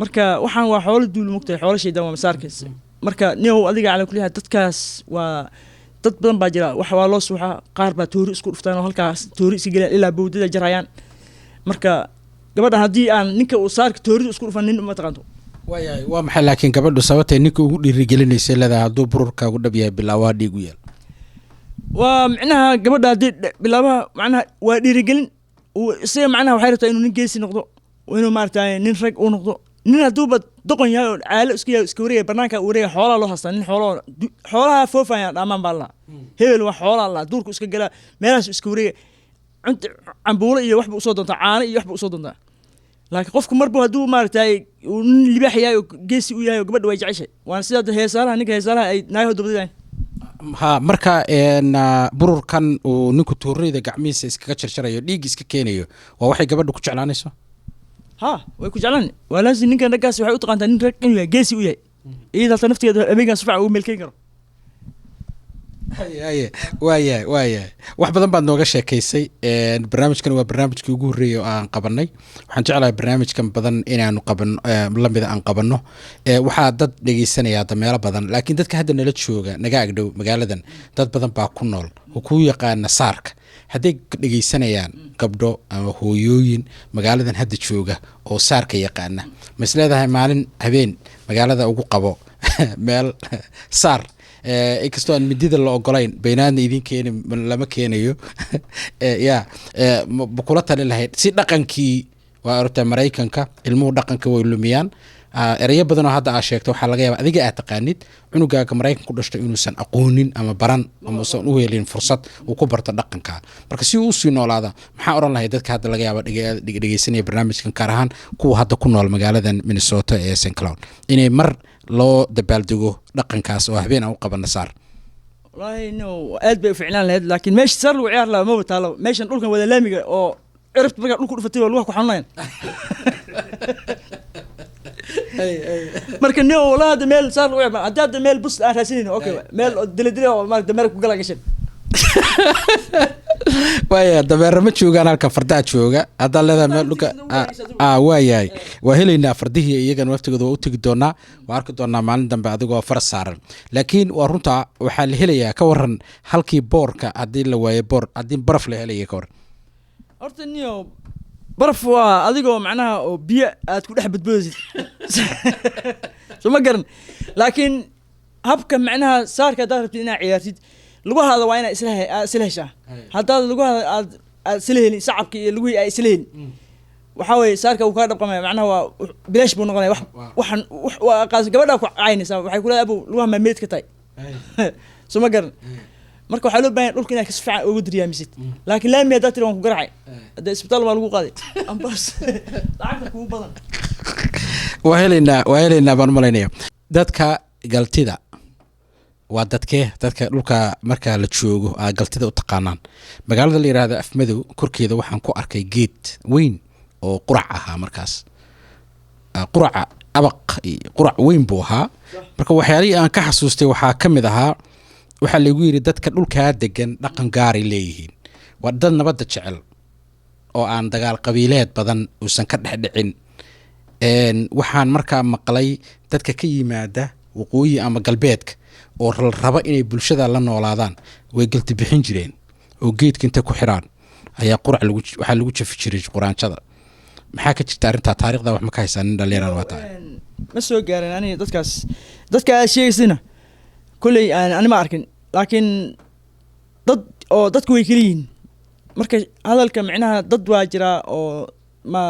marka waxaan waa xoolo duul mugtay xoolo shaydan waa masaarkaas marka nin adiga cala kulliha dadkaas waa dad badan baa jira wax waa loo suuxaa qaar baa toori isku dhuftaan oo halkaas toori iska galaan ilaa bowdada jarayaan marka gabadhan haddii aan ninka uu saarka toorida isku dhufan nin uma taqaanto waayahay waa maxay laakiin gabadhu sababtay ninka ugu dhiirigelinaysa leedahay hadduu bururka ugu dhab yahay bilaawaa dhiig u yaal waa macnaha gabadha haddii bilaabaha macnaha waa dhiirigelin isaga macnaha waxay rabtaa inuu nin geesi noqdo inuu maaragtay nin rag uu noqdo nin hadduuba doqon yahay oo caalo iska wareegaya banaanka wareegaya xoolaa loo haystaa nin xoolaha foofaya dhaamaan baa lahaa hebel waa xoolaa lahaa duurku iska galaa meelahaas iska wareegaya cambuulo iyo waxba usoo doontaa caano iyo waxba usoo doontaa laakiin qofku marbu hadduu maaragtay uu nin libaax yahay oo geesi u yahay oo gabadha way jeceshay waana sidaa heesaalaha ninka heesaalaha ay naagaha dabadayaan ha marka bururkan uu ninku tuurayda gacmihiisa iskaga jarjarayo dhiig iska keenayo waa waxay gabadha ku jeclaanayso ha way ku jeclaan waa laasi ninkan raggaas waxay u taqaantaa nin rag inuu yahay geesi u yahay iyada hata nafteeda habeenkan si fiican ugu meelkeyn karo waaya wax badan baad nooga sheekaysay barnaamijkan waa barnaamijkii ugu horreeyay oo aan qabanay waxaan jeclahay barnaamijkan badan inaanu qaban lamida aan qabanno waxaa dad dhegeysanaya dameelo badan laakiin dadka hadda nala jooga naga agdhow magaaladan dad badan baa ku nool oo ku yaqaana saarka hadday dhegeysanayaan gabdho ama hooyooyin magaaladan hadda jooga oo saarka yaqaana ma is leedahay maalin habeen magaalada ugu qabo meel saar inkastoo aan midida la ogolayn baynaadna idin keeni lama keenayo ya ma kula tali lahayd si dhaqankii waa orta Mareykanka ilmuhu dhaqanka way lumiyaan erayo badan oo hadda aad sheegto waxaa laga yaabaa adiga aad taqaanid cunugaaga Mareykanka ku dhashtay inuusan aqoonin ama baran ama uusan u helin fursad uu ku barto dhaqanka marka si uu sii noolaada maxaa oran lahayd dadka hadda laga yaabo dhegeysanaya barnaamijkan gaar ahaan kuwa hadda ku nool magaaladan Minnesota ee St. Cloud inay mar loo dabaaldego dhaqankaas oo habeen aan u qabana saar wallahi no aad bay ficnaan lahayd laakiin meesha sar lagu ciyaar lahaa ma wataalo meeshan dhulkan wada laamiga oo ciribta markaa dhulku dhufatay waa ku xanuunayaan marka no walahi hada meel sar lagu ciyaar hadda meel bus aan raasinayno okay meel diladila oo maaragtay meel ku gala gashan waaya dabeero ma joogaan halka fardaa jooga hadda leedahay meel dhulka waayahay waa helaynaa fardihii iyagana waftigooda waa u tegi doonaa waa arki doonaa maalin dambe adigoo faras saaran laakiin waa runta waxaa la helayaa ka waran halkii boorka haddii la waayo boor haddii baraf la helaya ka waran horta niyo baraf waa adigoo macnaha oo biyo aad ku dhex badboodaysid soo ma garan laakiin habka macnaha saarka haddaad rabtid inaad ciyaartid lugahaada waa inaad isla heshaa haddaad lugahaada aad isla helin sacabka iyo lugihii ay isla helin waxaa weeye saarka uu kaa dhabqamaya macnaha waa bilaash buu noqonaya waxaan gabadhaa ku caynaysaa waxay ku leedahay abow lugaha maa meed ka tahay soo ma garan marka waxaa loo baahan dhulka inaad kasi fiican ugu diryaamisid laakiin laami haddaad tiri waan ku garacay haddee isbitaal baa lagu qaaday ambas lacagta kugu badan waa helaynaa baan malaynaya dadka galtida waa dadka dhulka marka la joogo galtida u taqaanaan magaalada la yiraahdo Afmadow korkeeda waxaan ku arkay geed weyn oo qurac ahaa markaas quraca abaq qurac weyn buu ahaa marka waxyaalihii aan ka xasuustay waxaa ka mid ahaa waxaa lagu yiri dadka dhulka degan dhaqan gaar ay leeyihiin waa dad nabadda jecel oo aan dagaal qabiileed badan uusan ka dhexdhicin waxaan markaa maqlay dadka ka yimaada waqooyi ama galbeedka oo raba inay bulshada la noolaadaan way galti bixin jireen oo geedka inta ku xiraan ayaa qurac waxaa lagu jafi jiray quraanjada maxaa ka jirta arrinta taariikhda wax ma ka haysan dhalinyarada waa tahay ma soo gaarin aniga dadka sheegaysina kulay aan ma arkin laakiin dadku way kala yihiin marka hadalka macnaha dad waa jira oo ma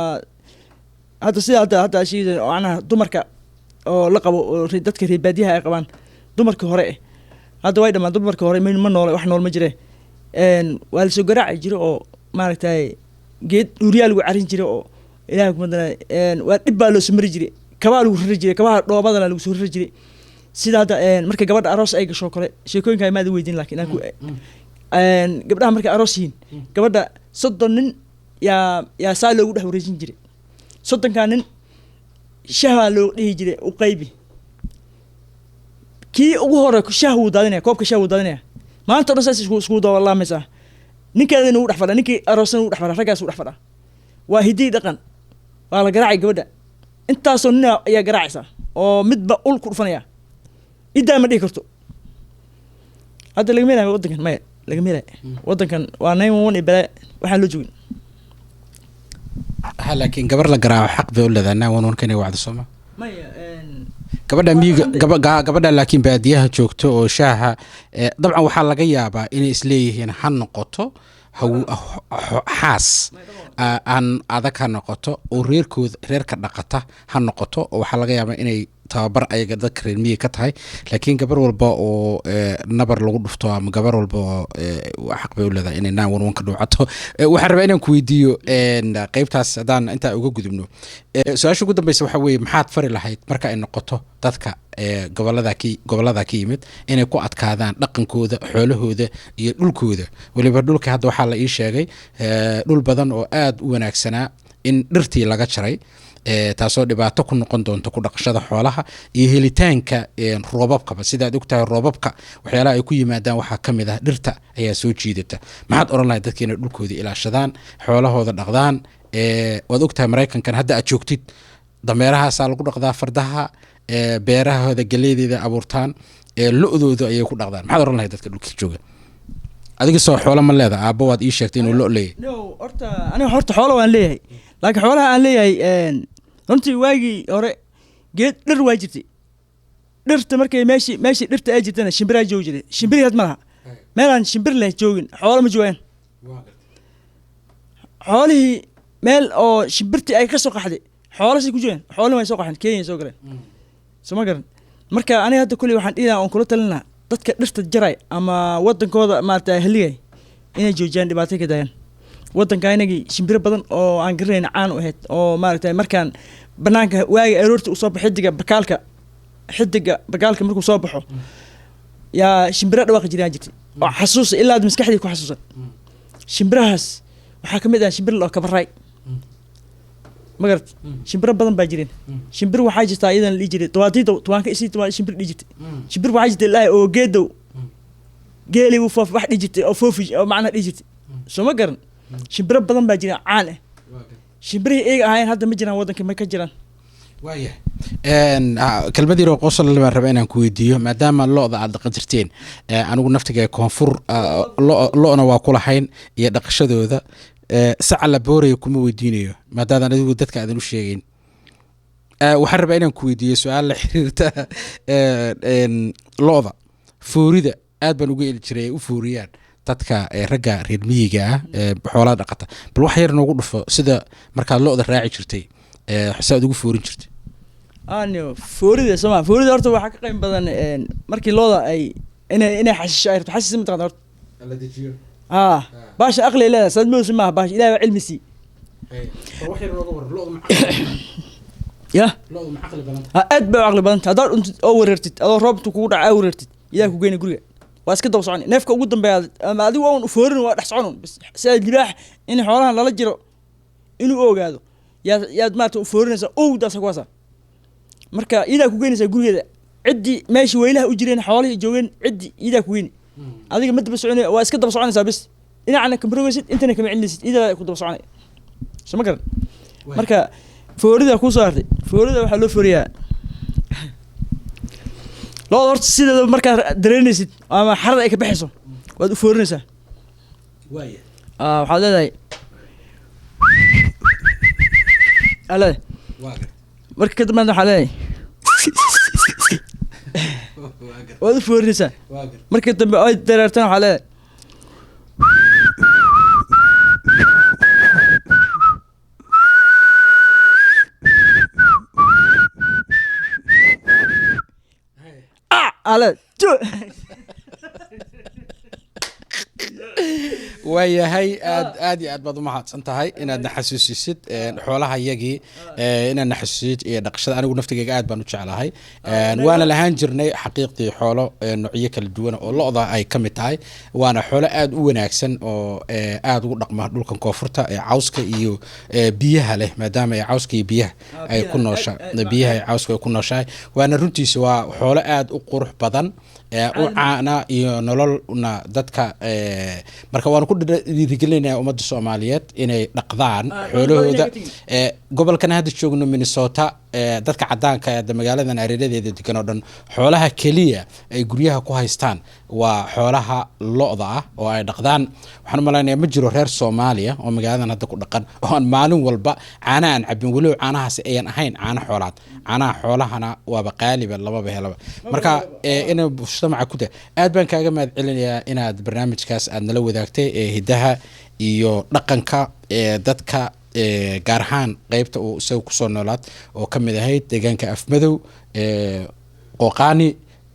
hadda sida hadda sheegay oo anaha dumarka oo la qabo dadka reer baadiyaha ay qabaan dumarka hore hadda way dhamaan dumarka hore ma nool wax nool ma jire waa la soo garaaci jiro oo maaragtay geed dhuriyaa lagu carin jiro oo ilaahay kuma dana waa dhib baa loo samari jiray kabaa lagu rari jiray kabaha dhoobadana lagu soo rari jiray sida hadda marka gabadha aroos ay gasho kale sheekooyinka ay maad weydiin laakiin gabdhaha markay aroos yihiin gabadha 30 nin yaa saa loogu dhex wareejin jiray 30 nin shaha loo dhihi jiray u qaybi kii ugu hore shaha uu daadinaya koobka shaha uu daadinaya maanta dhan saas isku dawalaamaysaa ninkeedana uu dhex fadha ninkii aroosana uu dhex fadha raggaas uu dhex fadha waa hidii dhaqan waa la garaacay gabadha intaasoo nin ayaa garaacaysa oo midba ul ku dhufanaya idaa ma dhihi karto hadda laga meelaya waddankan maya laga meelaya waddankan waa 911 iyo bale waxaan loo joogin laakiin gabar la garaaco xaq bay u leedahay 911 inay wacdo Soomaa maya gabadha miyiga gabadha laakiin baadiyaha joogto oo shaaha dabcan waxaa laga yaabaa inay isleeyihiin ha noqoto xaas aan adag ha noqoto oo reerka dhaqata ha noqoto oo waxaa laga yaabaa inay tababar ayaga dadka reer miyiga ka tahay laakiin gabar walba oo nabar lagu dhufto ama gabar walba oo xaq bay u leedahay inay 911 ka dhuucato waxaan rabaa inaan ku weydiiyo qaybtaas haddaan intaa uga gudubno su-aasha ugu dambeysa waxaa weeye maxaad fari lahayd marka ay noqoto dadka gobolada ka yimid inay ku adkaadaan dhaqankooda xoolahooda iyo dhulkooda waliba dhulka hadda waxaa la ii sheegay dhul badan oo aad u wanaagsanaa in dhirtii laga jaray taasoo dhibaato ku noqon doonto ku dhaqashada xoolaha iyo helitaanka roobabkaba sidaad ogtahay roobabka waxyaalaha ay ku yimaadaan waxaa ka mid ah dhirta ayaa soo jiidata maxaad oran lahayd dadka inay dhulkooda ilaashadaan xoolahooda dhaqdaan waad ogtahay maraykankan hadda aad joogtid dameerahaasaa lagu dhaqdaa fardaha beerahooda galeedeeda abuurtaan lo-dooda ayay ku dhaqdaan maxaad oran lahayd dadka dhulka jooga adiga soo xoolo ma leedahay aabbo waad ii sheegtay inuu lo leeyahay no horta aniga horta xoolo waan leeyahay laakiin xoolaha aan leeyahay runtii waagii hore geed dhir waa jirtay dhirta markay meeshii dhirta ay jirtana shimbiraa joogi jiray shimbirihaas ma laha meelaan shimbir leh joogin xoolo ma joogaan xoolihii meel oo shimbirtii ay ka soo qaxday xoolasay ku jiraan xoolihii way soo qaxeen kenya soo galeen soo ma garan marka aniga hadda kulli waxaan dhihi lahaa oon kula talin lahaa dadka dhirta jaray ama wadankooda maarata haligay inay joojiyaan dhibaatay ka daayaan wadanka inagii shimbiro badan oo aan garanayn caan u ahayd oo maaragtay markaan banaanka waaga aroorta usoo baxo xidiga bakaalka markuu soo baxo yaa shimbiro dhawaaqi jiraan jirtay oo xasuusa ilaa aad maskaxdii ku xasuusan shimbirahaas waxaa kamid ah shimbir oo kabaraay magarat shimbiro badan baa jireen shimbir waxaa jirtaa iyadan la dhihi jiray tobanka isii shimbir dhihi jirtay shimbir waxaa jirta ilaahay oo geedow geeli uu foof wax dhihi jirtay oo foofi oo macnaha dhihi jirtay soo ma garan shimbiro badan baa jiraan caan ah shimbirihii iyaga ahaayeen hadda ma jiraan waddanka ma ka jiraan waaya kelmad yar oo qosol baan rabaa inaan ku weydiiyo maadaama lo-da aad dhaqan jirteen anigu naftiga koonfur lo-na waa ku lahayn iyo dhaqashadooda saca la booraya kuma weydiinayo maadaadaan adigu dadka aadan u sheegeyn waxaan rabaa inaan ku weydiiyo su-aal la xiriirta lo-da foorida aad baan uga eli jiray ay u fooriyaan dadka ragga reer miyiga ah xoolaha dhaqata bal wax yar noogu dhufo sida markaad lo-da raaci jirtay saad ugu foorin jirtay foorida soma foorida horta waxaa ka qayb badan markii looda ay inay xashisho ay rabto xashis mataqana horta baasha aqli ay leedahay sadmoosi maaha baasha ilahay waa cilmi sii ya aad bay u caqli badanta haddaad dhuntid oo wareertid adoo roobtu kugu dhaca wareertid idaa ku geyna guriga waa iska daba soconi neefka ugu dambeeya ama adigu oon foorin waa dhex soconun sida libaax in xoolahan lala jiro inuu ogaado yaad maarata u foorinaysaa owdaasa kuwaasa marka iyadaa ku geynaysaa gurigeeda ciddii meeshii weylaha u jireen xoolihii joogeen ciddii iyadaa ku geyni adiga ma daba soconi waa iska daba soconaysaa bis dhinacna kama rogaysid intana kama celinaysid iyadaa ku daba soconay soo ma garan marka foorida ku soo hartay foorida waxaa loo fooriyaa loo horta sideeda markaad dareynaysid ama xarada ay ka baxayso waad u foorinaysaa waxaad leedahay ale marka ka dambeed waxaa leedahay waad u foorinaysaa marka dambe ay dareertana waxaa leedahay waayahay aad iyo aad baad umahadsan tahay inaad na xasuusisid xoolaha iyagii inaad na xasuusid iyo dhaqashada anigu naftigeyga aad baan u jeclahay waana lahaan jirnay xaqiiqdii xoolo noocyo kala duwan oo lo-da ay ka mid tahay waana xoolo aad u wanaagsan oo aad ugu dhaqma dhulkan koonfurta ee cawska iyo biyaha leh maadaama ay cawska iyo biyaha ay ku noosha biyaha ay cawska ay ku nooshahay waana runtiisa waa xoolo aad u qurux badan u caana iyo nololna dadka marka waanu ku dhiirigelinaya ummadda Soomaaliyeed inay dhaqdaan xoolahooda gobolkan hadda joogno Minnesota dadka cadaanka ee magaalada hareeradeeda degan oo dhan xoolaha kaliya ay guryaha ku haystaan waa xoolaha lo-da ah oo ay dhaqdaan waxaan maleynayaa ma jiro reer Soomaaliya oo magaaladan hadda ku dhaqan oo aan maalin walba caana aan cabin waliba caanahaas ayaan ahayn caana xoolaad caanaha xoolahana waaba qaaliba lababa helaba marka inay mujtamaca ku tahay aad baan kaaga mahad celinayaa inaad barnaamijkaas aad nala wadaagtay hidaha iyo dhaqanka dadka gaar ahaan qaybta uu isaga kusoo noolaad oo ka mid ahayd deegaanka Afmadow Qooqaani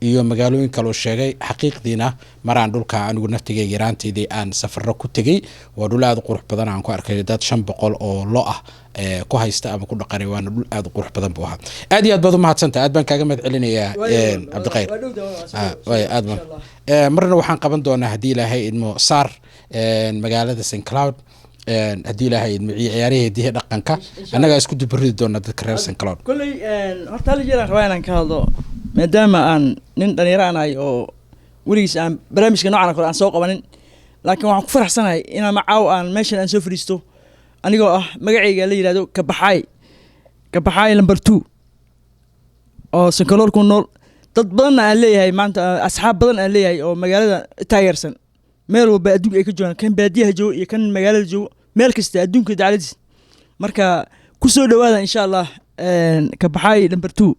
iyo magaalooyin kale oo sheegay xaqiiqdiina maraan dhulka anigu naftigay yaraanteedii aan safarro ku tagay waa dhul aad u qurux badan aan ku arkay dad 500 oo lo ah ku haysta ama ku dhaqanay waana dhul aad u qurux badan buu ahaa aad iyo aad baad u mahadsantahay aad baan kaaga mahad celinayaa Cabdiqayr aad marna waxaan qaban doonaa hadii ilaahay idmo saar magaalada St Cloud haddii ilaahay idmiciyo ciyaaraheedii dhaqanka annagaa isku dubaridi doona dadka reer Sankaloon kolley horta hal jeer aan rabaa inaan ka hadlo maadaama aan nin dhalinyaro aan ahay oo weligiis aan barnaamijka noocan oo kale aan soo qabanin laakiin waxaan ku faraxsanahay inaan macaaw aan meeshan aan soo fadhiisto anigoo ah magacayga la yiraahdo Kabaxaay number 2 oo Sankaloon ku nool dad badan aan leeyahay maanta asxaab badan aan leeyahay oo magaalada taageersan meel walba adduunka ay ka joogaan kan baadiyaha joogo iyo kan magaalada joogo meel kasta adduunka dacaladiis marka ku soo dhawaada insha Allah Kabaxaay number 2